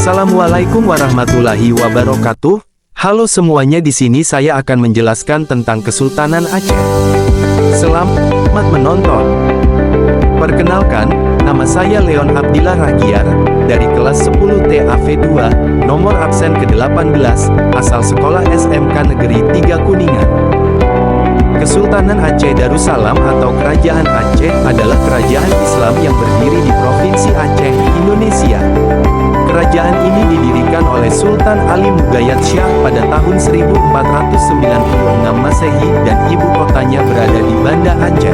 Assalamualaikum warahmatullahi wabarakatuh. Halo semuanya, di sini saya akan menjelaskan tentang Kesultanan Aceh. Selamat menonton. Perkenalkan, nama saya Leon Abdillah Ragiar, dari kelas 10 TAV2, nomor absen ke-18, asal sekolah SMK Negeri 3 Kuningan. Kesultanan Aceh Darussalam atau Kerajaan Aceh adalah kerajaan Islam yang berdiri di Provinsi Aceh, Indonesia. Kerajaan ini didirikan oleh Sultan Ali Mugayat Syah pada tahun 1496 Masehi dan ibu kotanya berada di Banda Aceh.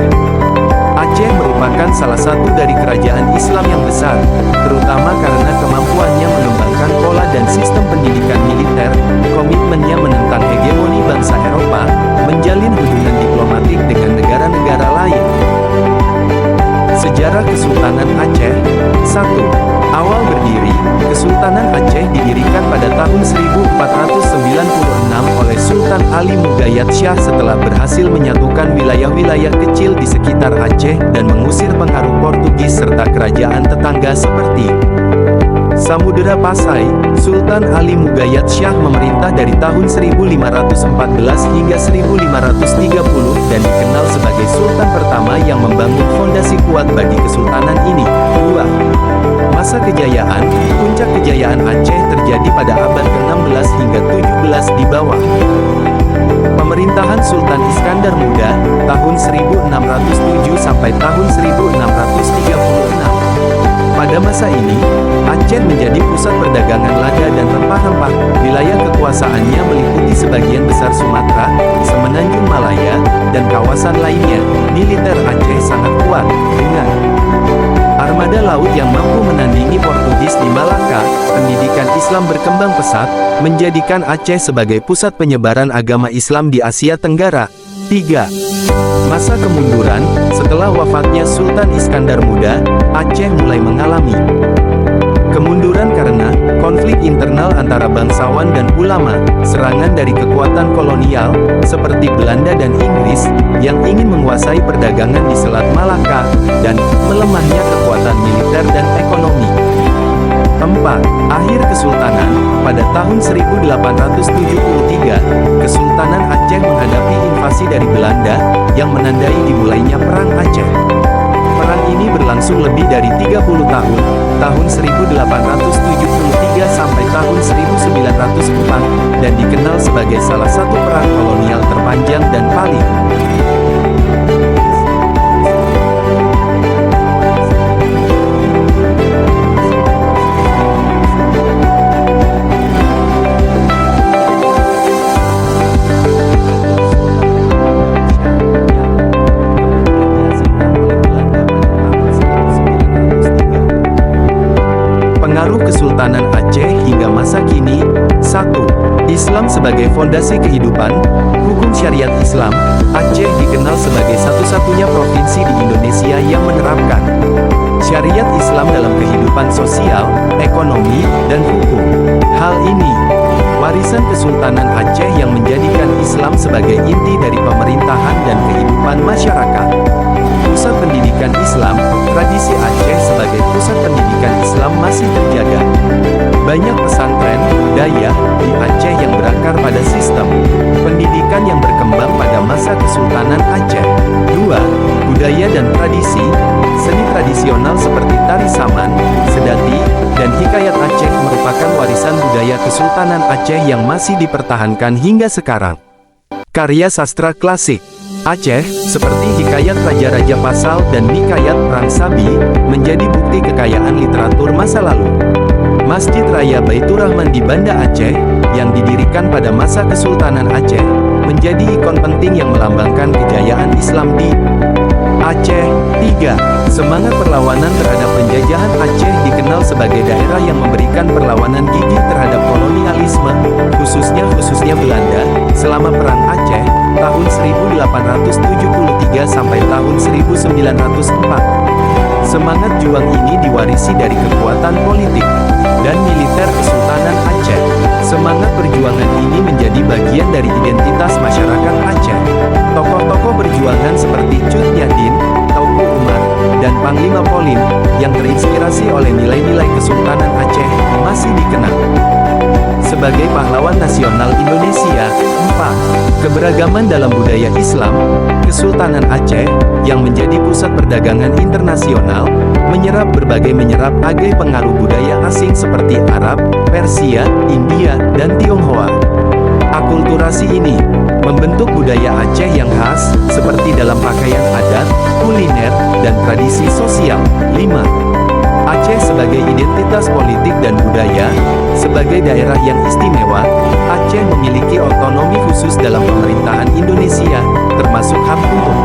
Aceh merupakan salah satu dari kerajaan Islam yang besar, terutama karena kemampuannya mengembangkan pola dan sistem pendidikan militer, komitmennya menentang hegemoni bangsa Eropa, menjalin hubungan diplomatik dengan negara-negara lain. Sejarah Kesultanan Aceh. 1. Awal berdiri, Kesultanan Aceh didirikan pada tahun 1496 oleh Sultan Ali Mugayat Syah setelah berhasil menyatukan wilayah-wilayah kecil di sekitar Aceh dan mengusir pengaruh Portugis serta kerajaan tetangga seperti Samudera Pasai. Sultan Ali Mugayat Syah memerintah dari tahun 1514 hingga 1530 dan dikenal sebagai Sultan pertama yang membangun fondasi kuat bagi kesultanan ini. 2. Masa kejayaan. Puncak kejayaan Aceh terjadi pada abad ke-16 hingga 17 di bawah pemerintahan Sultan Iskandar Muda, tahun 1607 sampai tahun 1636. Pada masa ini, Aceh menjadi pusat perdagangan lada dan rempah-rempah. Wilayah kekuasaannya meliputi sebagian besar Sumatera, Semenanjung Malaya, dan kawasan lainnya. Militer Aceh sangat kuat, dengan armada laut yang mampu menandingi Portugis di Malaka. Pendidikan Islam berkembang pesat, menjadikan Aceh sebagai pusat penyebaran agama Islam di Asia Tenggara. 3. Masa kemunduran. Setelah wafatnya Sultan Iskandar Muda, Aceh mulai mengalami kemunduran karena konflik internal antara bangsawan dan ulama, serangan dari kekuatan kolonial, seperti Belanda dan Inggris, yang ingin menguasai perdagangan di Selat Malaka, dan melemahnya kekuatan militer dan ekonomi. 4. Akhir Kesultanan. Pada tahun 1873, Kesultanan Aceh menghadapi invasi dari Belanda, yang menandai dimulainya Perang Aceh. Perang ini berlangsung lebih dari 30 tahun, tahun 1873 sampai tahun 1904, dan dikenal sebagai salah satu perang kolonial terpanjang dan paling Kesultanan Aceh hingga masa kini. 1. Islam sebagai fondasi kehidupan. Hukum syariat Islam. Aceh dikenal sebagai satu-satunya provinsi di Indonesia yang menerapkan syariat Islam dalam kehidupan sosial, ekonomi, dan hukum. Hal ini warisan Kesultanan Aceh yang menjadikan Islam sebagai inti dari pemerintahan dan kehidupan masyarakat. Pusat pendidikan Islam. Tradisi Aceh sebagai pusat pendidikan Islam masih terjaga. Banyak pesantren, daya, di Aceh yang berakar pada sistem pendidikan yang berkembang pada masa Kesultanan Aceh. 2. Budaya dan tradisi. Seni tradisional seperti tari saman, sedati, dan hikayat Aceh merupakan warisan budaya Kesultanan Aceh yang masih dipertahankan hingga sekarang. Karya sastra klasik Aceh, seperti hikayat Raja-Raja Pasal dan hikayat Perang Sabi, menjadi bukti kekayaan literatur masa lalu. Masjid Raya Baitur Rahman di Banda Aceh, yang didirikan pada masa Kesultanan Aceh, menjadi ikon penting yang melambangkan kejayaan Islam di Aceh. 3. Semangat perlawanan terhadap penjajahan. Aceh dikenal sebagai daerah yang memberikan perlawanan gigih terhadap kolonialisme, khususnya Belanda, selama Perang Aceh, tahun 1873 sampai tahun 1904. Semangat juang ini diwarisi dari kekuatan politik dan militer Kesultanan Aceh. Semangat perjuangan ini menjadi bagian dari identitas masyarakat Aceh. Tokoh-tokoh perjuangan seperti Cut Nyadin, Tauku Umar, dan Panglima Polim, yang terinspirasi oleh nilai-nilai Kesultanan Aceh, masih dikenal. sebagai pahlawan nasional Indonesia. 4. Keberagaman dalam budaya Islam. Kesultanan Aceh, yang menjadi pusat perdagangan internasional, menyerap pengaruh budaya asing seperti Arab, Persia, India, dan Tionghoa. Akulturasi ini membentuk budaya Aceh yang khas, seperti dalam pakaian adat, kuliner, dan tradisi sosial. 5. Aceh sebagai identitas politik dan budaya. Sebagai daerah yang istimewa, Aceh memiliki otonomi khusus dalam pemerintahan Indonesia, termasuk hak untuk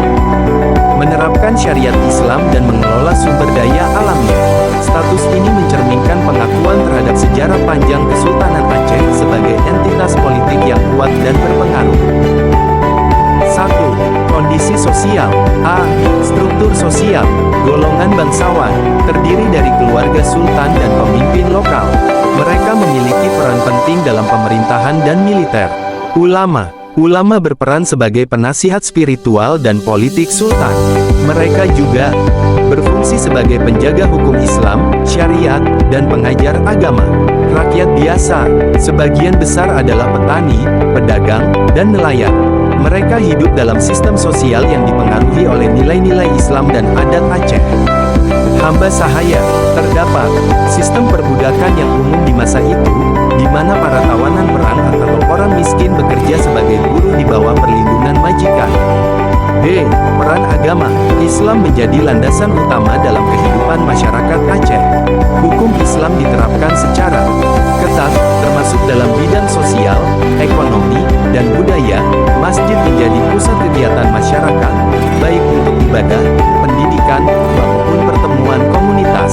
menerapkan syariat Islam dan mengelola sumber daya alamnya. Status ini mencerminkan pengakuan terhadap sejarah panjang Kesultanan Aceh sebagai entitas politik yang kuat dan berpengaruh. 1. Kondisi sosial. A. Struktur sosial. Golongan bangsawan, terdiri dari keluarga sultan dan pemimpin lokal. Mereka memiliki peran penting dalam pemerintahan dan militer. Ulama. Ulama berperan sebagai penasihat spiritual dan politik sultan. Mereka juga berfungsi sebagai penjaga hukum Islam, syariat, dan pengajar agama. Rakyat biasa, sebagian besar adalah petani, pedagang, dan nelayan. Mereka hidup dalam sistem sosial yang dipengaruhi oleh nilai-nilai Islam dan adat Aceh. Hamba sahaya. Terdapat sistem perbudakan yang umum di masa itu, di mana para tawanan perang atau orang miskin bekerja sebagai buruh di bawah perlindungan majikan. B. Peran agama. Islam menjadi landasan utama dalam kehidupan masyarakat Aceh. Hukum Islam diterapkan secara ketat, termasuk dalam bidang sosial, ekonomi, dan budaya. Masjid menjadi pusat kegiatan masyarakat, baik untuk ibadah, pendidikan, maupun pertemuan komunitas.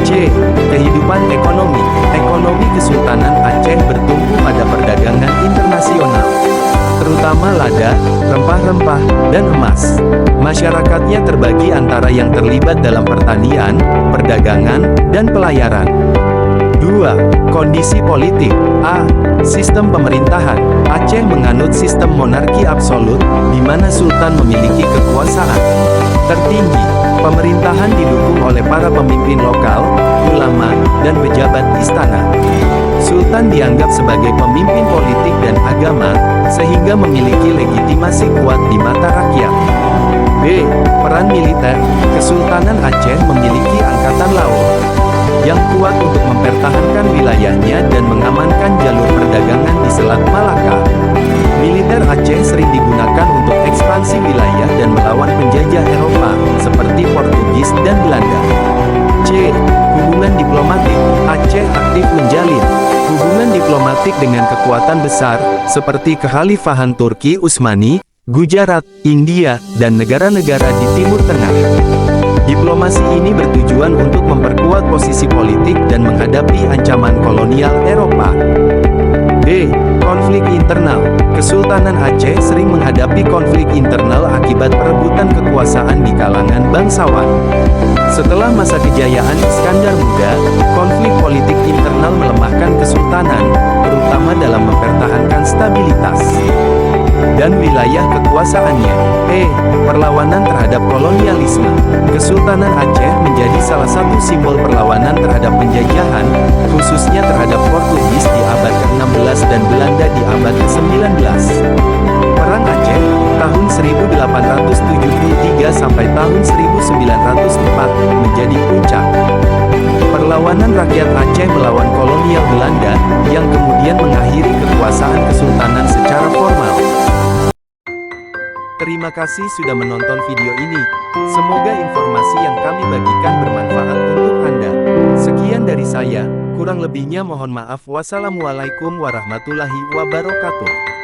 C. Kehidupan ekonomi. Ekonomi Kesultanan Aceh bertumpu pada perdagangan internasional, terutama lada, rempah-rempah, dan emas. Masyarakatnya terbagi antara yang terlibat dalam pertanian, perdagangan, dan pelayaran. 2. Kondisi politik. A. Sistem pemerintahan. Aceh menganut sistem monarki absolut, di mana sultan memiliki kekuasaan tertinggi. Pemerintahan didukung oleh para pemimpin lokal, ulama, dan pejabat istana. Sultan dianggap sebagai pemimpin politik dan agama, sehingga memiliki legitimasi kuat di mata rakyat. B. Peran militer. Kesultanan Aceh memiliki angkatan laut yang kuat untuk mempertahankan wilayahnya dan mengamankan jalur perdagangan di Selat Malaka. Militer Aceh sering digunakan untuk ekspansi wilayah dan melawan penjajah Eropa, seperti Portugis dan Belanda. C. Hubungan diplomatik. Aceh aktif menjalin hubungan diplomatik dengan kekuatan besar, seperti Kekhalifahan Turki Utsmani, Gujarat, India, dan negara-negara di Timur Tengah. Diplomasi ini bertujuan untuk memperkuat posisi politik dan menghadapi ancaman kolonial Eropa. D. Konflik internal. Kesultanan Aceh sering menghadapi konflik internal akibat perebutan kekuasaan di kalangan bangsawan. Setelah masa kejayaan Iskandar Muda, konflik politik internal melemahkan kesultanan, terutama dalam mempertahankan stabilitas dan wilayah kekuasaannya. E. Perlawanan terhadap kolonialisme. Kesultanan Aceh menjadi salah satu simbol perlawanan terhadap penjajahan, khususnya terhadap Portugis di abad ke-16 dan Belanda di abad ke-19. Perang Aceh, tahun 1873 sampai tahun 1904, menjadi puncak perlawanan rakyat Aceh melawan kolonial Belanda, yang kemudian mengakhiri kekuasaan kesultanan secara formal. Terima kasih sudah menonton video ini. Semoga informasi yang kami bagikan bermanfaat untuk Anda. Sekian dari saya, kurang lebihnya mohon maaf. Wassalamualaikum warahmatullahi wabarakatuh.